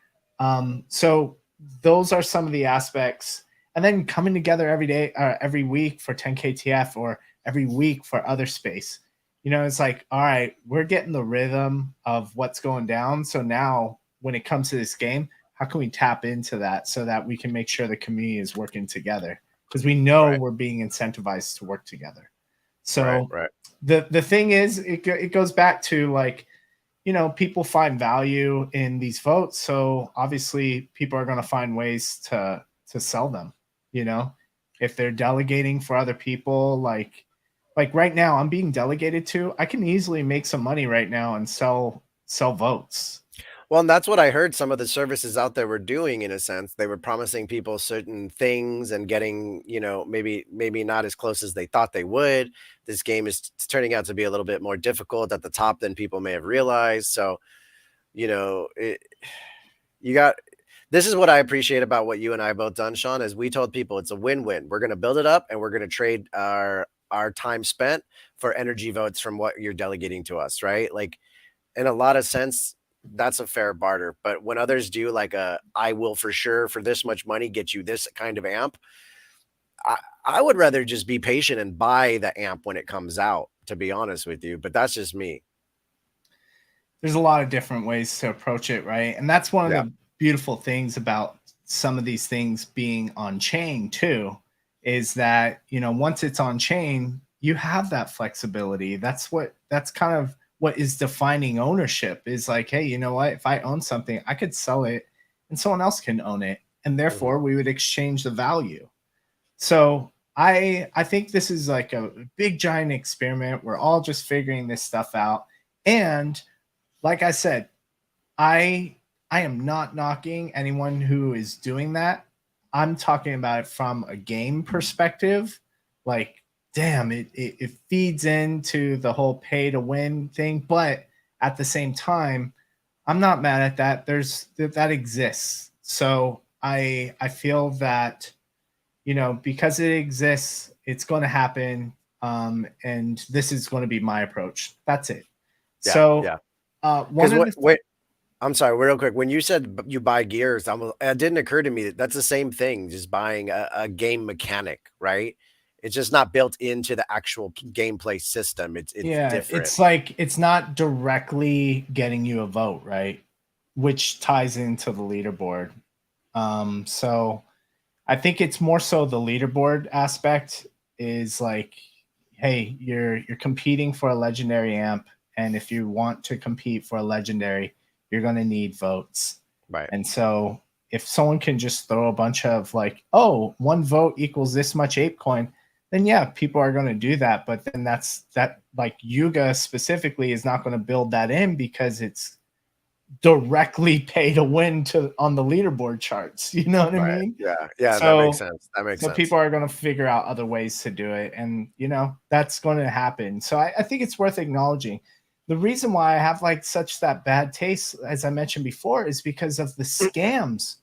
So those are some of the aspects. And then coming together every day, every week for 10KTF, or every week for other space. You know, it's like, all right, we're getting the rhythm of what's going down. So now when it comes to this game, how can we tap into that so that we can make sure the community is working together? Because we know we're being incentivized to work together. So the thing is, it goes back to like, you know, people find value in these votes. So obviously people are going to find ways to sell them, you know, if they're delegating for other people, like right now I'm being delegated to, I can easily make some money right now and sell votes. Well, and that's what I heard some of the services out there were doing. In a sense, they were promising people certain things and getting, you know, maybe not as close as they thought they would. This game is turning out to be a little bit more difficult at the top than people may have realized. So, you know, this is what I appreciate about what you and I both done, Sean, is we told people it's a win-win. We're going to build it up, and we're going to trade our time spent for energy votes from what you're delegating to us, right? Like, in a lot of sense, that's a fair barter. But when others do like I will for sure for this much money get you this kind of amp, I would rather just be patient and buy the amp when it comes out, to be honest with you. But that's just me. There's a lot of different ways to approach it, right? And that's one of the beautiful things about some of these things being on chain too, is that, you know, once it's on chain, you have that flexibility. That's kind of what is defining ownership, is like, hey, you know what? If I own something, I could sell it and someone else can own it. And therefore we would exchange the value. So I think this is like a big giant experiment. We're all just figuring this stuff out. And like I said, I am not knocking anyone who is doing that. I'm talking about it from a game perspective. Like, damn, it feeds into the whole pay to win thing. But at the same time, I'm not mad at that. That exists. So I feel that, you know, because it exists, it's going to happen. And this is going to be my approach. That's it. Yeah, so wait, I'm sorry, real quick. When you said you buy gears, it didn't occur to me that that's the same thing, just buying a game mechanic, right? It's just not built into the actual gameplay system. It's different. It's like, it's not directly getting you a vote, right? Which ties into the leaderboard. So I think it's more so the leaderboard aspect is like, hey, you're competing for a legendary amp. And if you want to compete for a legendary, you're going to need votes. Right. And so if someone can just throw a bunch of like, oh, 1 vote equals this much ape coin, then yeah, people are going to do that. But then that like Yuga specifically is not going to build that in, because it's directly pay to win on the leaderboard charts. You know what I mean? Yeah. So, that makes sense. So people are going to figure out other ways to do it. And, you know, that's going to happen. So I think it's worth acknowledging. The reason why I have like such that bad taste, as I mentioned before, is because of the scams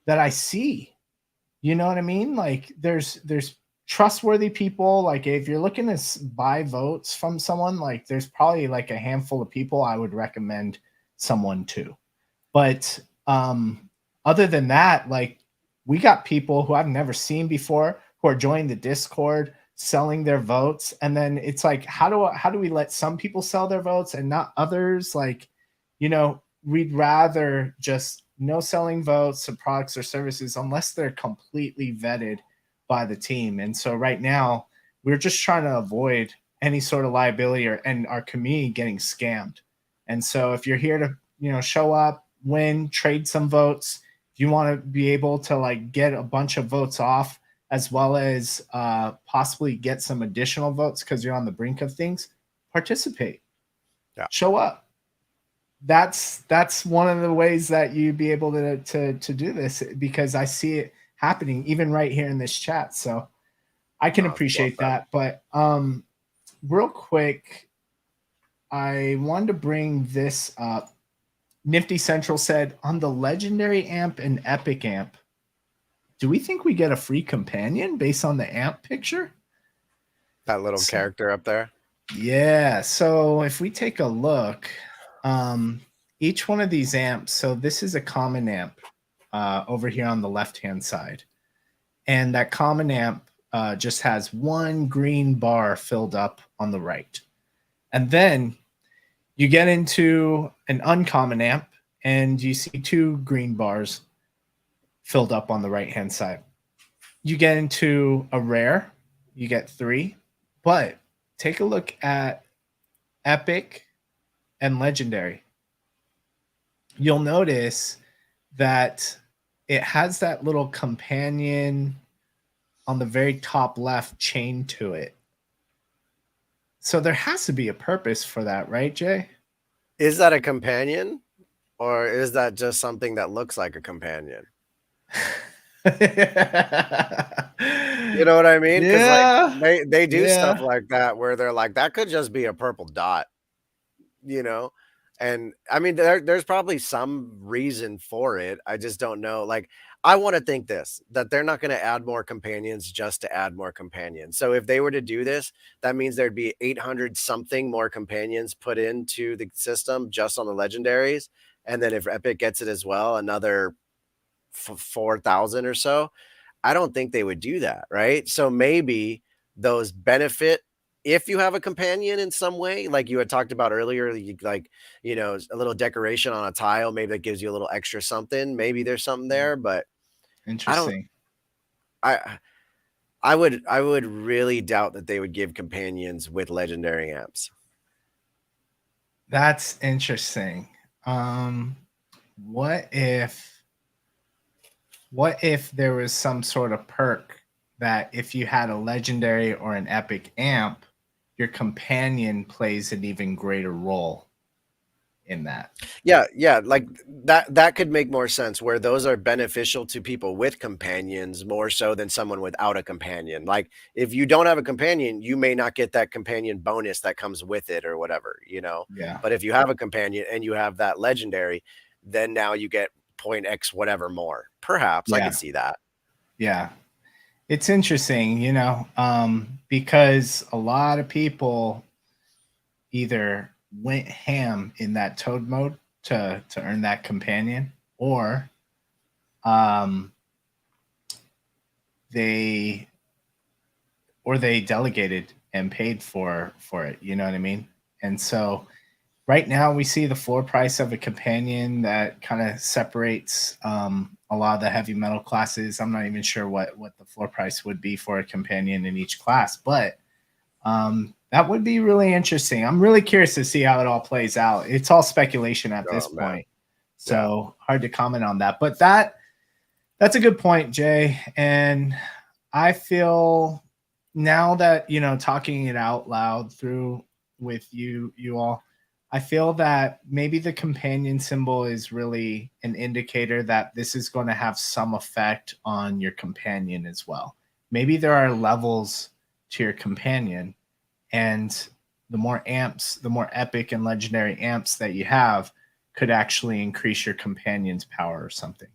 that I see. You know what I mean? Like there's trustworthy people. Like if you're looking to buy votes from someone, like there's probably like a handful of people I would recommend someone to. But other than that, like we got people who I've never seen before who are joining the Discord, selling their votes. And then it's like, how do we let some people sell their votes and not others? Like, you know, we'd rather just no selling votes of products or services unless they're completely vetted by the team. And so right now we're just trying to avoid any sort of liability and our community getting scammed. And so if you're here to, show up, win, trade some votes, if you want to be able to like get a bunch of votes off, as well as possibly get some additional votes because you're on the brink of things, participate. Yeah. Show up. That's one of the ways that you'd be able to do this, because I see it happening even right here in this chat. So I can appreciate that. But real quick, I wanted to bring this up. Nifty Central said, on the legendary amp and epic amp, do we think we get a free companion based on the amp picture? That little character up there? Yeah. So if we take a look, each one of these amps, so this is a common amp over here on the left-hand side. And that common amp just has one green bar filled up on the right. And then you get into an uncommon amp and you see two green bars filled up on the right-hand side. You get into a rare, you get three. But take a look at epic and legendary. You'll notice that it has that little companion on the very top left chain to it. So there has to be a purpose for that, right, Jay? Is that a companion, or is that just something that looks like a companion? You know what I mean? Because like they do stuff like that where they're like, that could just be a purple dot, And I mean, there's probably some reason for it. I just don't know. Like, I want to think that they're not going to add more companions just to add more companions. So if they were to do this, that means there'd be 800 something more companions put into the system just on the legendaries. And then if Epic gets it as well, another 4,000 or so. I don't think they would do that, right? So maybe those benefit if you have a companion in some way, like you had talked about earlier, like, a little decoration on a tile, maybe that gives you a little extra something. Maybe there's something there, but interesting. I would really doubt that they would give companions with legendary amps. That's interesting. What if there was some sort of perk that if you had a legendary or an epic amp, your companion plays an even greater role in that? Yeah, like that could make more sense, where those are beneficial to people with companions more so than someone without a companion. Like if you don't have a companion, you may not get that companion bonus that comes with it or whatever, Yeah. But if you have a companion and you have that legendary, then now you get point X whatever more. Perhaps I could see that. Yeah. It's interesting, because a lot of people either went ham in that toad mode to earn that companion, or they delegated and paid for it. You know what I mean? And so right now we see the floor price of a companion that kind of separates a lot of the heavy metal classes. I'm not even sure what the floor price would be for a companion in each class, but that would be really interesting. I'm really curious to see how it all plays out. It's all speculation at this point, so hard to comment on that. But that's a good point, Jay. And I feel now that, talking it out loud through with you all, I feel that maybe the companion symbol is really an indicator that this is going to have some effect on your companion as well. Maybe there are levels to your companion, and the more amps, the more epic and legendary amps that you have could actually increase your companion's power or something.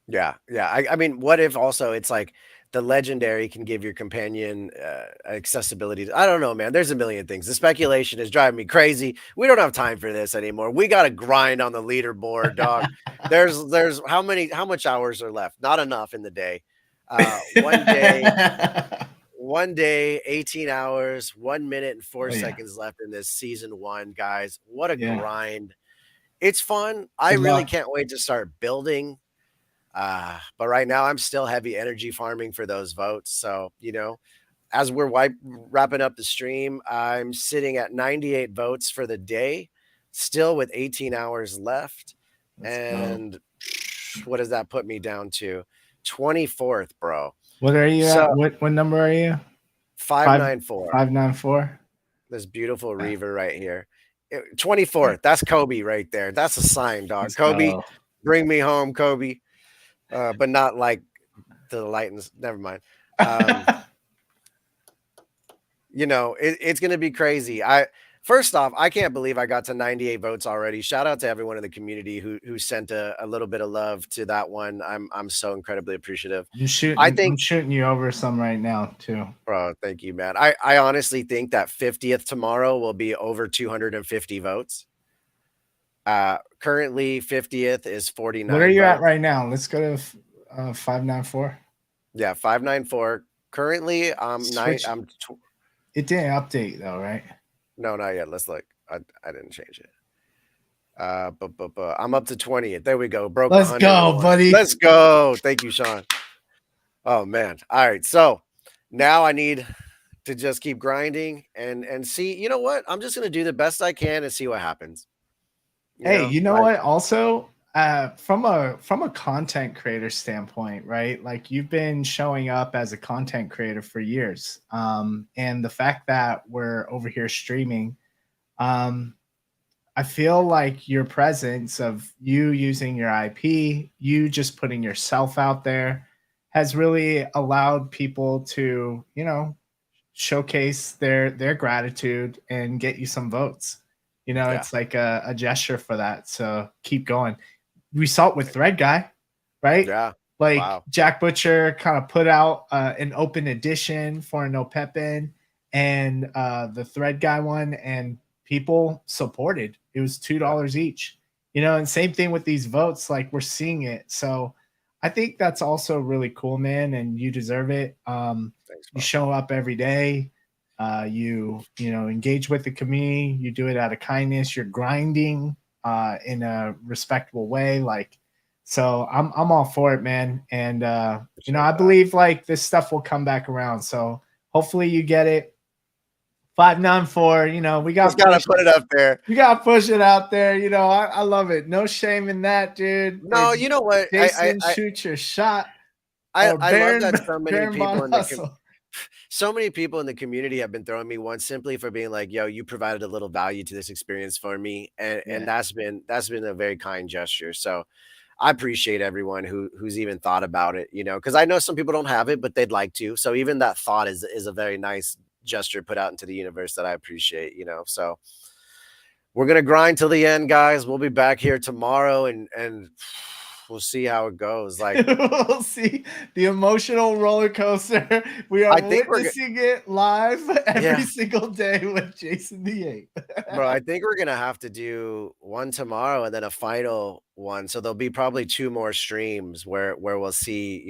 Yeah. I mean, what if also it's like the legendary can give your companion accessibility? I don't know, man. There's a million things. The speculation is driving me crazy. We don't have time for this anymore. We got to grind on the leaderboard, dog. There's how much hours are left? Not enough in the day. One day, 18 hours, 1 minute and 4 seconds left in this season 1, guys. What a grind. It's fun. I Good really luck. can't wait to start building. But right now I'm still heavy energy farming for those votes. So, as we're wrapping up the stream, I'm sitting at 98 votes for the day, still with 18 hours left. Let's go. And what does that put me down to? 24th, bro. What are you So, at? What number are you? 594. 594. This beautiful Reaver right here. 24th. That's Kobe right there. That's a sign, dog. Let's Kobe, go. bring me home, Kobe. But not like the Lightens. Never mind. It's going to be crazy. First off, I can't believe I got to 98 votes already. Shout out to everyone in the community who sent a little bit of love to that one. I'm so incredibly appreciative. I'm shooting you over some right now too. Bro, thank you, man. I honestly think that 50th tomorrow will be over 250 votes. Currently 50th is 49. What are you votes. at right now? Let's go to 594. Yeah, 594. Currently, It didn't update though, right? No, not yet. Let's look. I didn't change it. But I'm up to 20th. There we go. Broke. Let's go, buddy. Let's go. Thank you, Sean. Oh man. All right. So now I need to just keep grinding and see. You know what? I'm just gonna do the best I can and see what happens. You know what? Also, from a content creator standpoint, right? Like you've been showing up as a content creator for years. And the fact that we're over here streaming, I feel like your presence of you using your IP, you just putting yourself out there has really allowed people to, showcase their gratitude and get you some votes. It's like a gesture for that. So keep going. We saw it with Thread Guy, right? Yeah. Like wow. Jack Butcher kind of put out an open edition for No Pepin and the Thread Guy one, and people supported. It was $2 each, and same thing with these votes. Like we're seeing it. So I think that's also really cool, man. And you deserve it. Thanks, you show up every day. You engage with the community. You do it out of kindness. You're grinding in a respectable way. Like, so I'm all for it, man. And I believe like this stuff will come back around. So hopefully you get it. 594. We gotta put it up there. You gotta push it out there. I love it. No shame in that, dude. No, you know what? Jason, shoot your shot. I love that so many people in the community have been throwing me one simply for being like, yo, you provided a little value to this experience for me. And that's been a very kind gesture. So I appreciate everyone who's even thought about it, because I know some people don't have it, but they'd like to. So even that thought is a very nice gesture put out into the universe that I appreciate, so we're going to grind till the end, guys. We'll be back here tomorrow and we'll see how it goes. Like we'll see the emotional roller coaster. We are witnessing it live every single day with Jason the 8. Bro, I think we're going to have to do one tomorrow and then a final one. So there'll be probably 2 more streams where we'll see,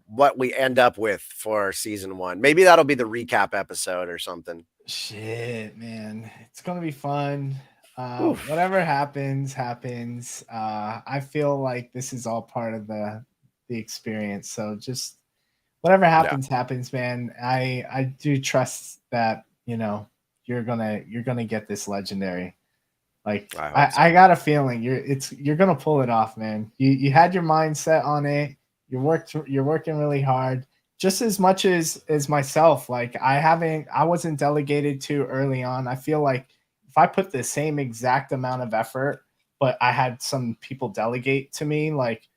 what we end up with for season 1. Maybe that'll be the recap episode or something. Shit, man. It's going to be fun. Whatever happens. I feel like this is all part of the experience. So just whatever happens, man. I do trust that, you're gonna get this legendary. Like I got a feeling you're gonna pull it off, man. You had your mindset on it. You're working really hard, just as much as myself. Like I wasn't delegated to early on. I feel like if I put the same exact amount of effort, but I had some people delegate to me, like,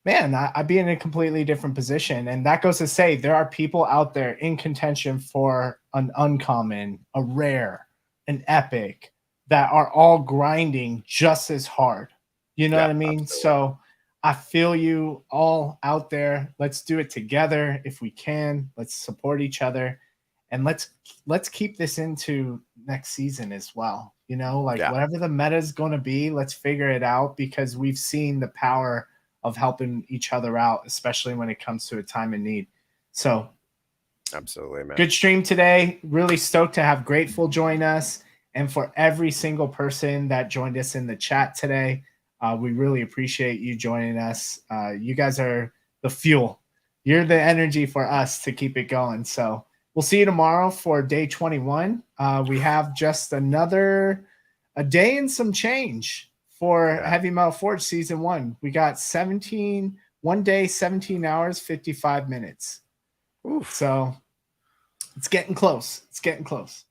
man, I'd be in a completely different position. And that goes to say there are people out there in contention for an uncommon, a rare, an epic that are all grinding just as hard. You know what I mean? Absolutely. So I feel you all out there. Let's do it together if we can. Let's support each other, and let's keep this into next season as well. Whatever the meta is going to be, let's figure it out, because we've seen the power of helping each other out, especially when it comes to a time of need. So absolutely, man. Good stream today. Really stoked to have Grateful join us. and for every single person that joined us in the chat today. We really appreciate you joining us. You guys are the fuel. You're the energy for us to keep it going. So we'll see you tomorrow for day 21. We have just a day and some change for HV-MTL Forge season 1. We got 1 day, 17 hours, 55 minutes. Oof. So it's getting close. It's getting close.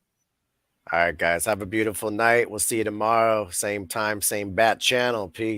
All right, guys. Have a beautiful night. We'll see you tomorrow. Same time, same bat channel. Peace.